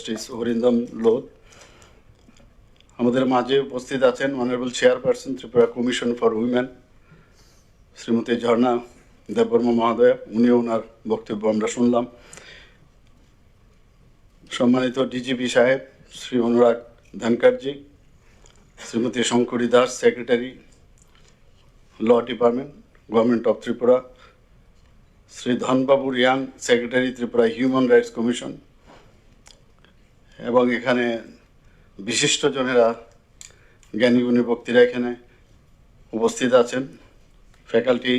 Justice Arindam Lodh. আমাদের মাঝে উপস্থিত আছেন honourable chairperson Tripura commission for women Shrimati Jharna Debbarma মহোদয়া, উনিও ওনার বক্তব্য আমরা শুনলাম। সম্মানিত ডিজিপি সাহেব শ্রী অনুরাগ ধনকরজি, Shrimati Shankari Das, secretary law department government of Tripura, Shri ধনবাবু Reang, secretary Tripura human rights commission, এবং এখানে বিশিষ্টজনেরা, জ্ঞানীগুণী ব্যক্তিরা এখানে উপস্থিত আছেন, faculty,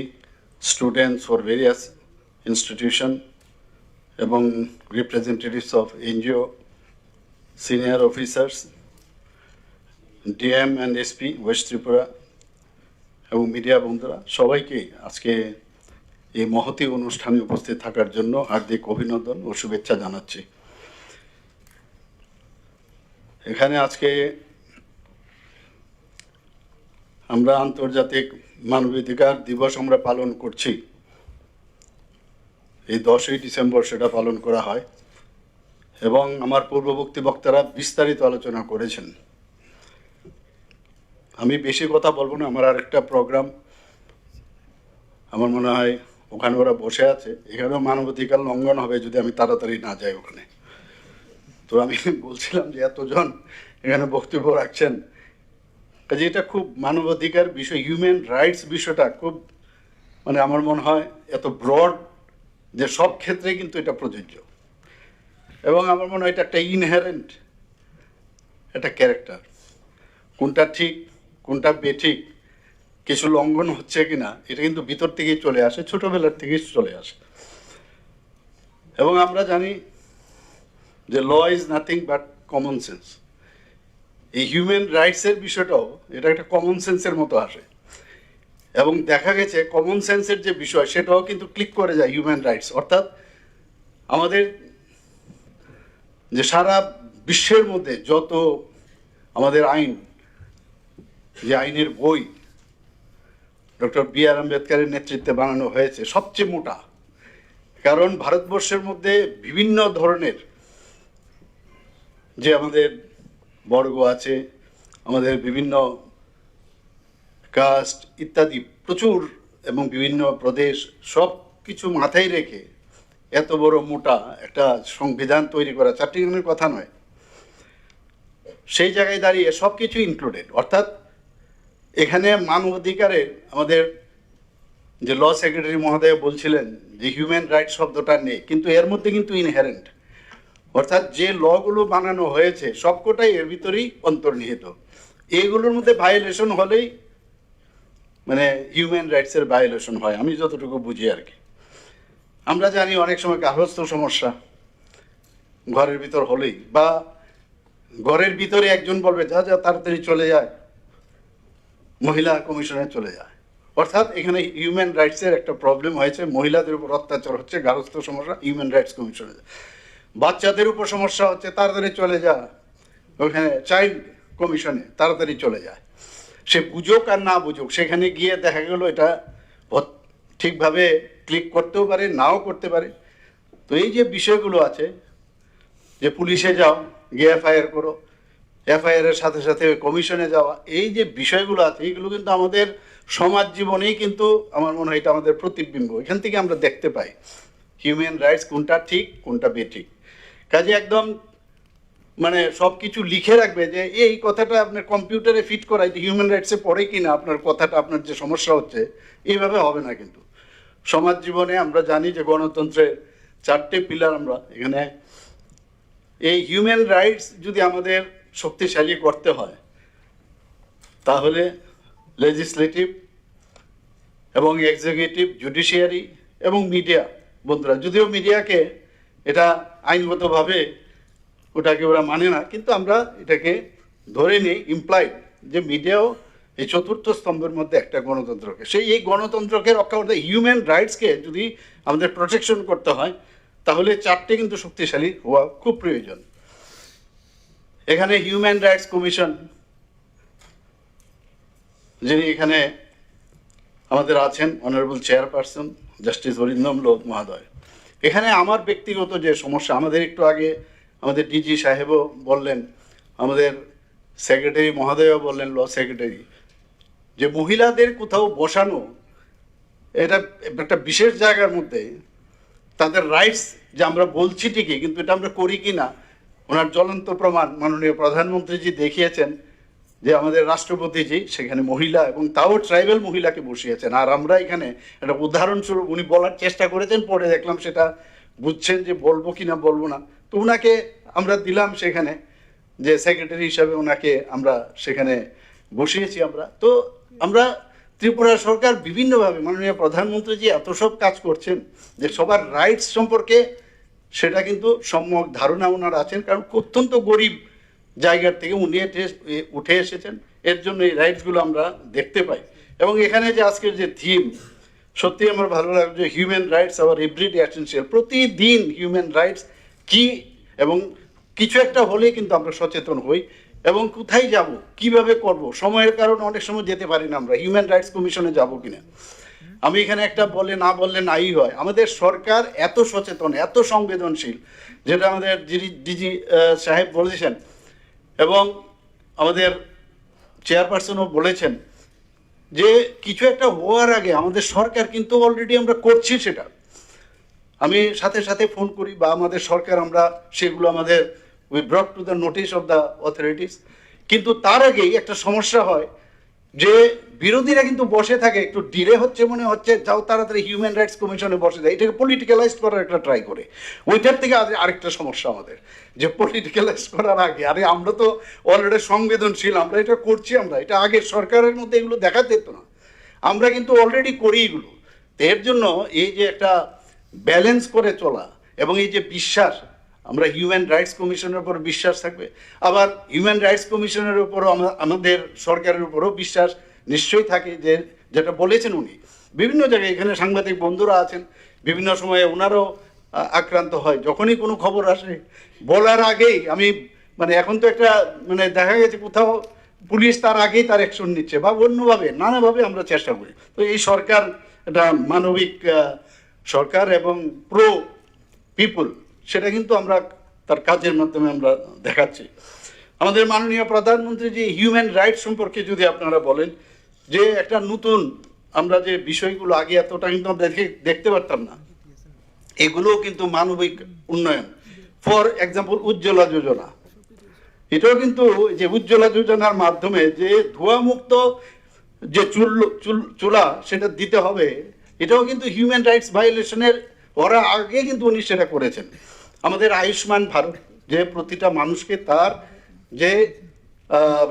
students for various institution এবং representatives of NGO, senior officers, DM and SP west Tripura এবং মিডিয়া বন্ধুরা, সবাইকে আজকে এই মহতী অনুষ্ঠানে উপস্থিত থাকার জন্য হার্দিক অভিনন্দন ও শুভেচ্ছা জানাচ্ছি। এখানে আজকে আমরা আন্তর্জাতিক মানবাধিকার দিবস আমরা পালন করছি। এই 10ই ডিসেম্বর সেটা পালন করা হয় এবং আমার পূর্ববর্তী বক্তারা বিস্তারিত আলোচনা করেছেন। আমি বেশি কথা বলবো না, আমার আরেকটা প্রোগ্রাম, আমার মনে হয় ওখানে ওরা বসে আছে, এখানেও মানবাধিকার লঙ্ঘন হবে যদি আমি তাড়াতাড়ি না যাই ওখানে। তো আমি বলছিলাম যে এতজন এখানে বক্তব্য রাখছেন, কাজে এটা খুব মানবাধিকার বিষয়, হিউম্যান রাইটস বিষয়টা খুব মানে আমার মনে হয় এত ব্রড যে সব ক্ষেত্রে কিন্তু এটা প্রযোজ্য, এবং আমার মনে হয় এটা একটা ইনহেরেন্ট একটা ক্যারেক্টার। কোনটা ঠিক কোনটা বেঠিক, কিছু লঙ্ঘন হচ্ছে কিনা, এটা কিন্তু ভিতর থেকেই চলে আসে, ছোটবেলার থেকেই চলে আসে। এবং আমরা জানি যে law is nothing but common sense. এই হিউম্যান রাইটসের বিষয়টাও এটা একটা কমন সেন্সের মতো আসে, এবং দেখা গেছে কমন সেন্সের যে বিষয় সেটাও কিন্তু ক্লিক করে যায় হিউম্যান রাইটস। অর্থাৎ আমাদের যে সারা বিশ্বের মধ্যে যত আমাদের আইন, যে আইনের বই ডক্টর বি.আর. আম্বেদকরের নেতৃত্বে বানানো হয়েছে, সবচেয়ে মোটা। কারণ ভারতবর্ষের মধ্যে বিভিন্ন ধরনের যে আমাদের বর্গ আছে, আমাদের বিভিন্ন কাস্ট ইত্যাদি প্রচুর, এবং বিভিন্ন প্রদেশ, সব কিছু মাথায় রেখে এত বড় মোটা একটা সংবিধান তৈরি করা 4টি জনের কথা নয়। সেই জায়গায় দাঁড়িয়ে সব কিছু ইনক্লুডেড। অর্থাৎ এখানে মানবাধিকারের আমাদের যে ল সেক্রেটারি মহোদয় বলছিলেন যে হিউম্যান রাইটস শব্দটা নেই, কিন্তু এর মধ্যে কিন্তু ইনহেরেন্ট, অর্থাৎ যে লগুলো বানানো হয়েছে সবকটাই এর ভিতরেই অন্তর্নিহিত। এইগুলোর মধ্যে ভায়োলেশন হলেই মানে হিউম্যান রাইটসের ভায়োলেশন হয়, আমি যতটুকু বুঝি আর কি। আমরা জানি অনেক সময় গার্হস্থ্য সমস্যা ঘরের ভিতর হলেই, বা ঘরের ভিতরে একজন বলবে যা যা তাড়াতাড়ি চলে যায়, মহিলা কমিশনে চলে যায়। অর্থাৎ এখানে হিউম্যান রাইটসের একটা প্রবলেম হয়েছে, মহিলাদের উপর অত্যাচার হচ্ছে, গার্হস্থ্য সমস্যা, হিউম্যান রাইটস কমিশনে যায়। বাচ্চাদের উপর সমস্যা হচ্ছে, তাড়াতাড়ি চলে যায় ওখানে চাইল্ড কমিশনে, তাড়াতাড়ি চলে যায়। সে বুঝুক আর না বুঝুক, সেখানে গিয়ে দেখা গেল এটা ঠিকভাবে ক্লিক করতেও পারে, নাও করতে পারে। তো এই যে বিষয়গুলো আছে, যে পুলিশে যাও গিয়ে এফআইআর করো, এফআইআরের সাথে সাথে কমিশনে যাওয়া, এই যে বিষয়গুলো আছে এইগুলো কিন্তু আমাদের সমাজ জীবনেই কিন্তু আমার মনে হয় এটা আমাদের প্রতিবিম্ব। এখান থেকে আমরা দেখতে পাই হিউম্যান রাইটস কোনটা ঠিক কোনটা বেঠিক। কাজে একদম মানে সব কিছু লিখে রাখবে যে এই কথাটা আপনার কম্পিউটারে ফিট করা হিউম্যান রাইটসে পড়ে কিনা আপনার কথাটা, আপনার যে সমস্যা হচ্ছে, এইভাবে হবে না। কিন্তু সমাজ জীবনে আমরা জানি যে গণতন্ত্রের 4টে পিলার। আমরা এখানে এই হিউম্যান রাইটস যদি আমাদের শক্তিশালী করতে হয়, তাহলে লেজিসলেটিভ এবং এক্সিকিউটিভ, জুডিশিয়ারি এবং মিডিয়া বন্ধুরা, যদিও মিডিয়াকে এটা আইনগতভাবে ওটাকে ওরা মানে না, কিন্তু আমরা এটাকে ধরে নিই ইমপ্লাইড যে মিডিয়াও এই 4র্থ স্তম্ভের মধ্যে একটা গণতন্ত্রকে, এই গণতন্ত্রকে রক্ষা করতে, হিউম্যান রাইটসকে যদি আমাদের প্রোটেকশন করতে হয়, তাহলে 4টে কিন্তু শক্তিশালী হওয়া খুব প্রয়োজন। এখানে হিউম্যান রাইটস কমিশন যিনি এখানে আমাদের আছেন, honourable chairperson justice Arindam Lodh মহোদয়। এখানে আমার ব্যক্তিগত যে সমস্যা, আমাদের একটু আগে আমাদের ডিজি সাহেবও বললেন, আমাদের সেক্রেটারি মহোদয়ও বললেন, ল সেক্রেটারি, যে মহিলাদের কোথাও বসানো এটা একটা বিশেষ জায়গার মধ্যে তাদের রাইটস যে আমরা বলছি ঠিকই, কিন্তু এটা আমরা করি কি না, ওনার জ্বলন্ত প্রমাণ মাননীয় প্রধানমন্ত্রীজি দেখিয়েছেন যে আমাদের রাষ্ট্রপতিজি সেখানে মহিলা এবং তাও ট্রাইবাল মহিলাকে বসিয়েছেন। আর আমরা এখানে একটা উদাহরণস্বরূপ উনি বলার চেষ্টা করেছেন, পরে দেখলাম সেটা বুঝছেন যে বলবো কি না বলবো না, তো ওনাকে আমরা দিলাম সেখানে যে সেক্রেটারি হিসাবে ওনাকে আমরা সেখানে বসিয়েছি আমরা। তো আমরা ত্রিপুরা সরকার বিভিন্নভাবে মাননীয় প্রধানমন্ত্রীজি এত সব কাজ করছেন যে সবার রাইটস সম্পর্কে সেটা কিন্তু সম্যক ধারণা ওনার আছেন, কারণ অত্যন্ত গরিব জায়গার থেকে উনি উঠে এসেছেন, এর জন্য এই রাইটসগুলো আমরা দেখতে পাই। এবং এখানে যে আজকের যে থিম, সত্যি আমার ভালো লাগছে, human rights our everyday essential. প্রতিদিন হিউম্যান রাইটস কি এবং কিছু একটা হলেই কিন্তু আমরা সচেতন হই এবং কোথায় যাব, কিভাবে করব, সময়ের কারণে অনেক সময় যেতে পারি না আমরা হিউম্যান রাইটস কমিশনে যাব কিনা। আমি এখানে একটা বলে নাই হয়, আমাদের সরকার এত সচেতন, এত সংবেদনশীল, যেটা আমাদের ডিজি সাহেব বলেছেন এবং আমাদের চেয়ারপারসনও বলেছেন যে কিছু একটা হওয়ার আগে আমাদের সরকার কিন্তু অলরেডি আমরা করছি সেটা। আমি সাথে সাথে ফোন করি বা আমাদের সরকার আমরা সেগুলো আমাদের we ব্রট to the notice of the authorities, কিন্তু তার আগেই একটা সমস্যা হয় যে বিরোধীরা কিন্তু বসে থাকে, একটু ডিলে হচ্ছে মনে হচ্ছে, যাও তাড়াতাড়ি হিউম্যান রাইটস কমিশনে বসে যায়, এটাকে পলিটিক্যালাইজ করার একটা ট্রাই করে। ওইটার থেকে আরেকটা সমস্যা আমাদের, যে পলিটিক্যালাইজ করার আগে আরে আমরা তো অলরেডি সংবেদনশীল, আমরা এটা করছি, আমরা এটা আগের সরকারের মধ্যে এগুলো দেখা যেত না, আমরা কিন্তু অলরেডি করি এগুলো। তো এর জন্য এই যে একটা ব্যালেন্স করে চলা এবং এই যে বিশ্বাস, আমরা হিউম্যান রাইটস কমিশনের উপর বিশ্বাস থাকবে, আবার হিউম্যান রাইটস কমিশনের উপরও আমাদের সরকারের উপরও বিশ্বাস নিশ্চয়ই থাকে, যে যেটা বলেছেন উনি বিভিন্ন জায়গায়, এখানে সাংবাদিক বন্ধুরা আছেন, বিভিন্ন সময়ে ওনারাও আক্রান্ত হয়, যখনই কোনো খবর আসে বলার আগেই আমি মানে এখন তো একটা মানে দেখা গেছে কোথাও পুলিশ তার আগেই তার অ্যাকশন নিচ্ছে বা অন্যভাবে নানাভাবে আমরা চেষ্টা করি। তো এই সরকার একটা মানবিক সরকার এবং প্রো পিপুল, সেটা কিন্তু আমরা তার কাজের মাধ্যমে আমরা দেখাচ্ছি। আমাদের মাননীয় প্রধানমন্ত্রী যে হিউম্যান রাইটস সম্পর্কে যদি আপনারা বলেন, যে একটা নতুন আমরা যে বিষয়গুলো আগে এতটা কিন্তু আমরা দেখতে পারতাম না, এগুলোও কিন্তু মানবিক উন্নয়ন। ফর এক্সাম্পল উজ্জ্বলা যোজনা, এটাও কিন্তু যে উজ্জ্বলা যোজনার মাধ্যমে যে ধোঁয়ামুক্ত যে চুলা সেটা দিতে হবে, এটাও কিন্তু হিউম্যান রাইটস ভায়োলেশনের ওরা আগে কিন্তু উনি সেটা করেছেন। আমাদের আয়ুষ্মান ভারত, যে প্রতিটা মানুষকে তার যে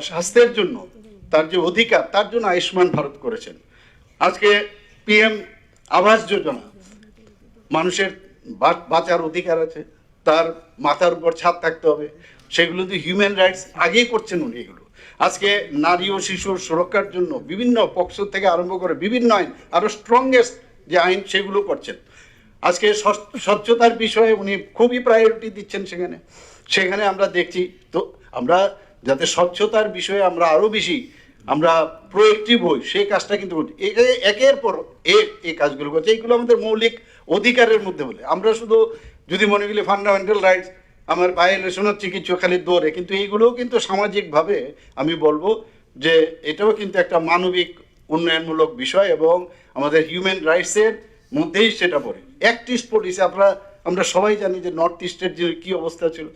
স্বাস্থ্যের জন্য তার যে অধিকার, তার জন্য আয়ুষ্মান ভারত করেছেন। আজকে পিএম আবাস যোজনা, মানুষের বাঁচার অধিকার আছে, তার মাথার উপর ছাদ থাকতে হবে, সেগুলো তো হিউম্যান রাইটস আগেই করছেন উনি এগুলো। আজকে নারী ও শিশুর সুরক্ষার জন্য বিভিন্ন পক্ষ থেকে আরম্ভ করে বিভিন্ন আইন, আরও স্ট্রংগেস্ট যে আইন সেগুলো করছেন। আজকে স্বচ্ছতার বিষয়ে উনি খুবই প্রায়োরিটি দিচ্ছেন সেখানে সেখানে আমরা দেখছি। তো আমরা যাতে স্বচ্ছতার বিষয়ে আমরা আরও বেশি আমরা প্রোয়েক্টিভ হই, সেই কাজটা কিন্তু করছি। একের পর এই কাজগুলো করছে, এইগুলো আমাদের মৌলিক অধিকারের মধ্যে বলে। আমরা শুধু যদি মনে করি ফান্ডামেন্টাল রাইটস আমার ভায়োলেশন হচ্ছে কিছু খালি দৌড়ে, কিন্তু এইগুলোও কিন্তু সামাজিকভাবে আমি বলবো যে এটাও কিন্তু একটা মানবিক উন্নয়নমূলক বিষয় এবং আমাদের হিউম্যান রাইটসের মধ্যেই সেটা পড়ে। অ্যাক্ট ইস্ট পলিসি আমরা সবাই জানি যে নর্থ ইস্টের যে কী অবস্থা ছিল,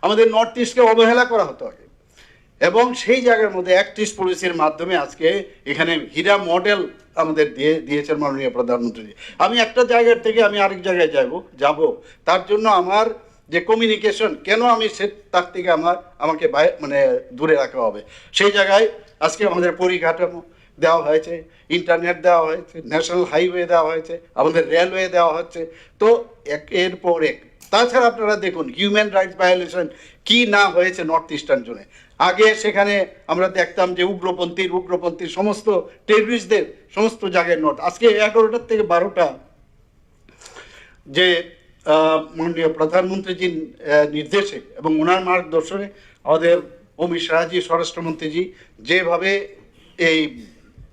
আমাদের নর্থ ইস্টকে অবহেলা করা হতো আগে, এবং সেই জায়গার মধ্যে অ্যাক্ট ইস্ট পলিসির মাধ্যমে আজকে এখানে হীরা মডেল আমাদের দিয়েছেন মাননীয় প্রধানমন্ত্রী। আমি একটা জায়গার থেকে আমি আরেক জায়গায় যাব, তার জন্য আমার যে কমিউনিকেশন, কেন আমি তার থেকে আমাকে মানে দূরে রাখা হবে, সেই জায়গায় আজকে আমাদের পরিকাঠামো দেওয়া হয়েছে, ইন্টারনেট দেওয়া হয়েছে, ন্যাশনাল হাইওয়ে দেওয়া হয়েছে, আমাদের রেলওয়ে দেওয়া হচ্ছে। তো এর পর এক, তাছাড়া আপনারা দেখুন হিউম্যান রাইটস ভায়োলেশন কি না হয়েছে নর্থ ইস্টার্ন জোনে। আগে সেখানে আমরা দেখতাম যে উগ্রপন্থীর সমস্ত টেররিস্টদের সমস্ত জায়গায় নোট, আজকে 11টার থেকে 12টা যে মাননীয় প্রধানমন্ত্রীজির নির্দেশে এবং ওনার মার্গদর্শনে আমাদের অমিত শাহজি স্বরাষ্ট্রমন্ত্রীজি যেভাবে এই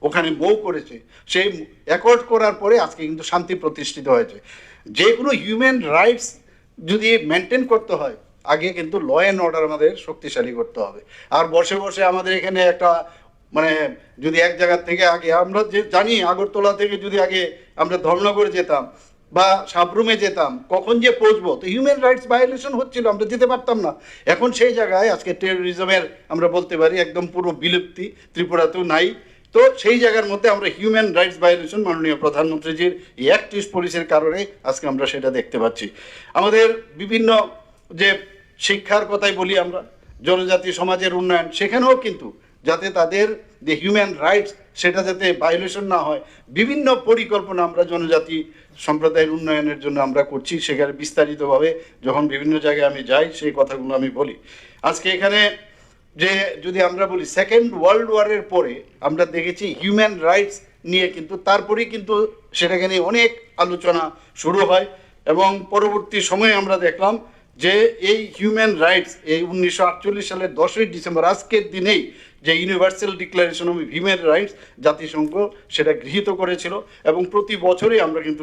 ওখানে বউ করেছে, সেই অ্যাকর্ড করার পরে আজকে কিন্তু শান্তি প্রতিষ্ঠিত হয়েছে। যে কোনো হিউম্যান রাইটস যদি মেনটেন করতে হয় আগে কিন্তু ল অ্যান্ড অর্ডার আমাদের শক্তিশালী করতে হবে। আর বসে বসে আমাদের এখানে একটা মানে যদি এক জায়গার থেকে আগে আমরা যে জানি আগরতলা থেকে যদি আগে আমরা ধর্মনগরে যেতাম বা সাবরুমে যেতাম, কখন যে পৌঁছবো, তো হিউম্যান রাইটস ভায়োলেশন হচ্ছিল, আমরা যেতে পারতাম না। এখন সেই জায়গায় আজকে টেরোরিজমের আমরা বলতে পারি একদম পুরো বিলুপ্তি, ত্রিপুরাতেও নাই। তো সেই জায়গার মধ্যে আমরা হিউম্যান রাইটস ভায়োলেশন মাননীয় প্রধানমন্ত্রীজির এই অ্যাক্টিভ পলিসির কারণে আজকে আমরা সেটা দেখতে পাচ্ছি। আমাদের বিভিন্ন যে শিক্ষার কথাই বলি আমরা, জনজাতি সমাজের উন্নয়ন, সেখানেও কিন্তু যাতে তাদের যে হিউম্যান রাইটস সেটা যাতে ভায়োলেশন না হয়, বিভিন্ন পরিকল্পনা আমরা জনজাতি সম্প্রদায়ের উন্নয়নের জন্য আমরা করছি। সেখানে বিস্তারিতভাবে যখন বিভিন্ন জায়গায় আমি যাই সেই কথাগুলো আমি বলি। আজকে এখানে যে যদি আমরা বলি সেকেন্ড ওয়ার্ল্ড ওয়ারের পরে আমরা দেখেছি হিউম্যান রাইটস নিয়ে কিন্তু তারপরেই কিন্তু সেটাকে নিয়ে অনেক আলোচনা শুরু হয়, এবং পরবর্তী সময়ে আমরা দেখলাম যে এই হিউম্যান রাইটস এই 1948 সালের 10ই ডিসেম্বর আজকের দিনেই যে universal declaration of human rights জাতিসংঘ সেটা গৃহীত করেছিল, এবং প্রতি বছরই আমরা কিন্তু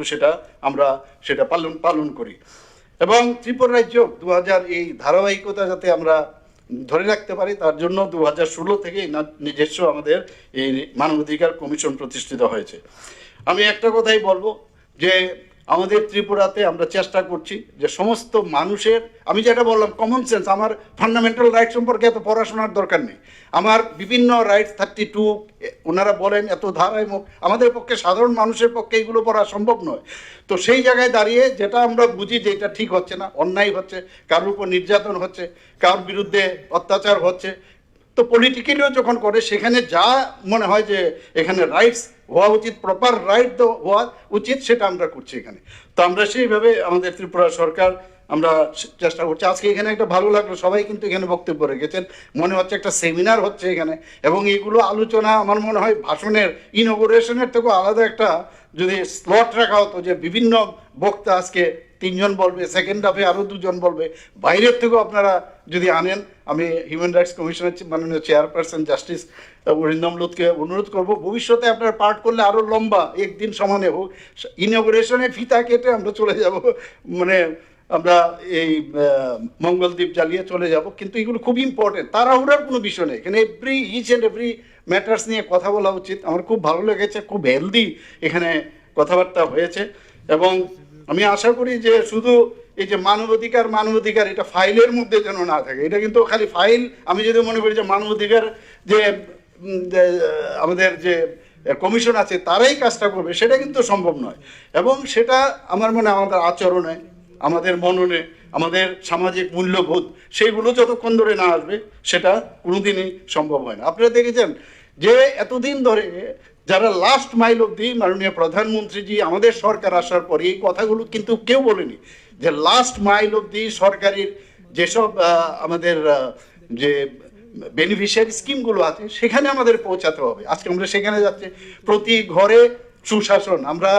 সেটা পালন করি। এবং ত্রিপুরা রাজ্য 2000 এই ধারাবাহিকতা যাতে আমরা ধরে রাখতে পারি তার জন্য 2016 থেকে নিজস্ব আমাদের এই মানবাধিকার কমিশন প্রতিষ্ঠিত হয়েছে। আমি একটা কথাই বলবো যে আমাদের ত্রিপুরাতে আমরা চেষ্টা করছি যে সমস্ত মানুষের, আমি যেটা বললাম কমন সেন্স, আমার ফান্ডামেন্টাল রাইট সম্পর্কে এত পড়াশোনার দরকার নেই। আমার বিভিন্ন রাইটস 32 ওনারা বলেন এত ধারায় মুখ, আমাদের পক্ষে সাধারণ মানুষের পক্ষে এগুলো পড়া সম্ভব নয়। তো সেই জায়গায় দাঁড়িয়ে যেটা আমরা বুঝি যে এটা ঠিক হচ্ছে না, অন্যায় হচ্ছে, কারোর উপর নির্যাতন হচ্ছে, কারোর বিরুদ্ধে অত্যাচার হচ্ছে, তো পলিটিক্যালিও যখন করে সেখানে যা মনে হয় যে এখানে রাইটস হওয়া উচিত, প্রপার রাইট হওয়া উচিত, সেটা আমরা করছি এখানে। তো আমরা সেইভাবে আমাদের ত্রিপুরা সরকার আমরা চেষ্টা করছি। আজকে এখানে একটা ভালো লাগলো, সবাই কিন্তু এখানে বক্তব্য রেখেছেন, মনে হচ্ছে একটা সেমিনার হচ্ছে এখানে, এবং এইগুলো আলোচনা আমার মনে হয় ভাষণের ইনঅগুরেশনের থেকেও আলাদা একটা যদি স্লট রাখা হতো যে বিভিন্ন বক্তা আজকে 3 জন বলবে, সেকেন্ড হাফে আরও 2 জন বলবে, বাইরের থেকেও আপনারা যদি আনেন। আমি হিউম্যান রাইটস কমিশনের মাননীয় চেয়ারপারসন জাস্টিস অরিন্দম লোধকে অনুরোধ করব ভবিষ্যতে আপনারা পাঠ করলে আরও লম্বা একদিন সমানে হোক, ইনঅগুরেশনে ফিতা কেটে আমরা চলে যাব, মানে আমরা এই মঙ্গলদ্বীপ জ্বালিয়ে চলে যাব। কিন্তু এগুলো খুব ইম্পর্টেন্ট, তাড়াহুড়ার কোনো বিষয় নেই এখানে, ইচ অ্যান্ড এভরি ম্যাটার্স নিয়ে কথা বলা উচিত। আমার খুব ভালো লেগেছে, খুব হেলদি এখানে কথাবার্তা হয়েছে, এবং আমি আশা করি যে শুধু এই যে মানবাধিকার এটা ফাইলের মধ্যে যেন না থাকে। এটা কিন্তু খালি ফাইল, আমি যদি মনে করি যে মানবাধিকার যে আমাদের যে কমিশন আছে তারাই কাজটা করবে, সেটা কিন্তু সম্ভব নয়। এবং সেটা আমার মনে আমাদের আচরণে, আমাদের মননে, আমাদের সামাজিক মূল্যবোধ, সেইগুলো যতক্ষণ ধরে না আসবে সেটা কোনোদিনই সম্ভব হয় না। আপনারা দেখেছেন যে এতদিন ধরে যারা লাস্ট মাইল অবধি মাননীয় প্রধানমন্ত্রীজি আমাদের সরকার আসার পরে এই কথাগুলো কিন্তু কেউ বলেনি যে লাস্ট মাইল অবধি সরকারের যেসব আমাদের যে বেনিফিশিয়ারি স্কিমগুলো আছে সেখানে আমাদের পৌঁছাতে হবে। আজকে আমরা সেখানে যাচ্ছি, প্রতি ঘরে সুশাসন, আমরা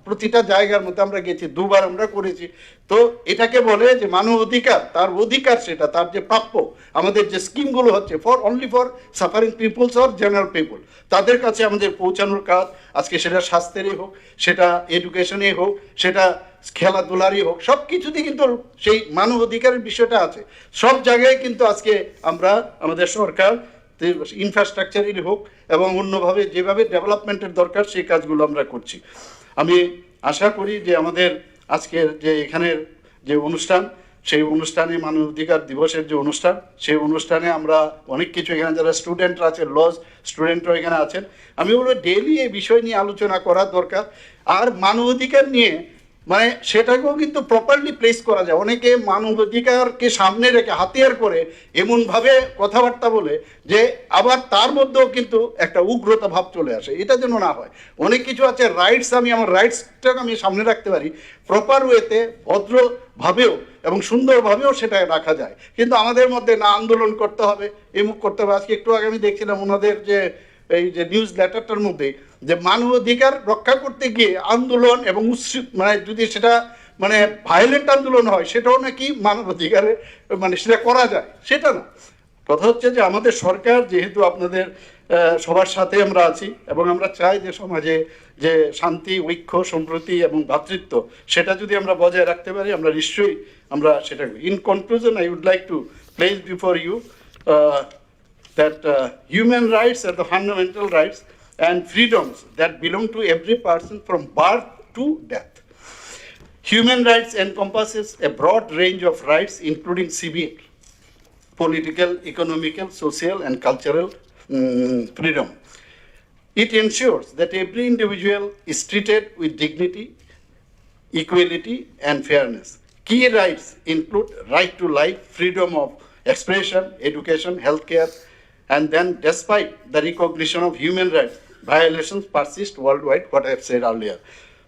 প্রতিটা জায়গার মধ্যে আমরা গেছি, 2 বার আমরা করেছি। তো এটাকে বলে যে মানব অধিকার, তার অধিকার, সেটা তার যে প্রাপ্য, আমাদের যে স্কিমগুলো হচ্ছে only for suffering peoples or general people, তাদের কাছে আমাদের পৌঁছানোর কাজ। আজকে সেটা স্বাস্থ্যেরই হোক, সেটা এডুকেশনেই হোক, সেটা খেলাধুলারই হোক, সব কিছুতেই কিন্তু সেই মানব অধিকারের বিষয়টা আছে। সব জায়গায় কিন্তু আজকে আমরা আমাদের সরকার ইনফ্রাস্ট্রাকচারেরই হোক এবং অন্যভাবে যেভাবে ডেভেলপমেন্টের দরকার সেই কাজগুলো আমরা করছি। আমি আশা করি যে আমাদের আজকের যে এখানের যে অনুষ্ঠান, সেই অনুষ্ঠানে মানবাধিকার দিবসের যে অনুষ্ঠান, সেই অনুষ্ঠানে আমরা অনেক কিছু, এখানে যারা স্টুডেন্টরা আছেন, লজ স্টুডেন্টরা এখানে আছেন, আমি বলবো ডেইলি এই বিষয় নিয়ে আলোচনা করা দরকার। আর মানবাধিকার নিয়ে মানে সেটাকেও কিন্তু প্রপারলি প্লেস করা যায়। অনেকে মানবাধিকারকে সামনে রেখে হাতিয়ার করে এমনভাবে কথাবার্তা বলে যে আবার তার মধ্যেও কিন্তু একটা উগ্রতা ভাব চলে আসে, এটা যেন না হয়। অনেক কিছু আছে রাইটস, আমি আমার রাইটসটাকে আমি সামনে রাখতে পারি প্রপার ওয়েতে, ভদ্রভাবেও এবং সুন্দরভাবেও সেটা রাখা যায়। কিন্তু আমাদের মধ্যে না আন্দোলন করতে হবে, এমুক করতে হবে। আজকে একটু আগে আমি দেখছিলাম ওনাদের যে এই যে নিউজ লেটারটার মধ্যে যে মানবাধিকার রক্ষা করতে গিয়ে আন্দোলন এবং মানে যদি সেটা মানে ভায়োলেন্ট আন্দোলন হয় সেটাও নাকি মানবাধিকারে মানে সেটা করা যায়, সেটা না। কথা হচ্ছে যে আমাদের সরকার যেহেতু আপনাদের সবার সাথে আমরা আছি এবং আমরা চাই যে সমাজে যে শান্তি, ঐক্য, সম্প্রীতি এবং ভ্রাতৃত্ব সেটা যদি আমরা বজায় রাখতে পারি, আমরা নিশ্চয়ই আমরা সেটা করি। In conclusion, I would like to place before you that human rights are the fundamental rights and freedoms that belong to every person from birth to death. Human rights encompasses a broad range of rights, including civil, political, economical, social, and cultural freedom. It ensures that every individual is treated with dignity, equality, and fairness. Key rights include right to life, freedom of expression, education, healthcare, and then despite the recognition of human rights, violations persist worldwide, what I have said earlier.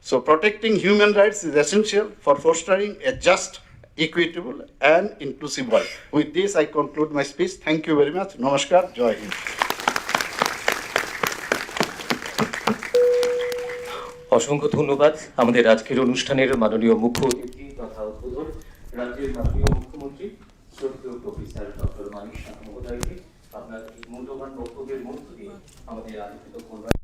So protecting human rights is essential for fostering a just, equitable, and inclusive world. With this, I conclude my speech. Thank you very much. Namaskar. Jai Hind. অসংখ্য ধন্যবাদ আমাদের আজকের অনুষ্ঠানের মাননীয় মুখ্য অতিথি তথা উদ্বোধক রাজ্যের মাননীয় মুখ্যমন্ত্রী শ্রদ্ধেয় প্রফেসর ডক্টর মানিক সাহা মহোদয়কে আপনার এই মূল্যবান বক্তব্যের মধ্য দিয়ে আমাদের আলোচিত করবার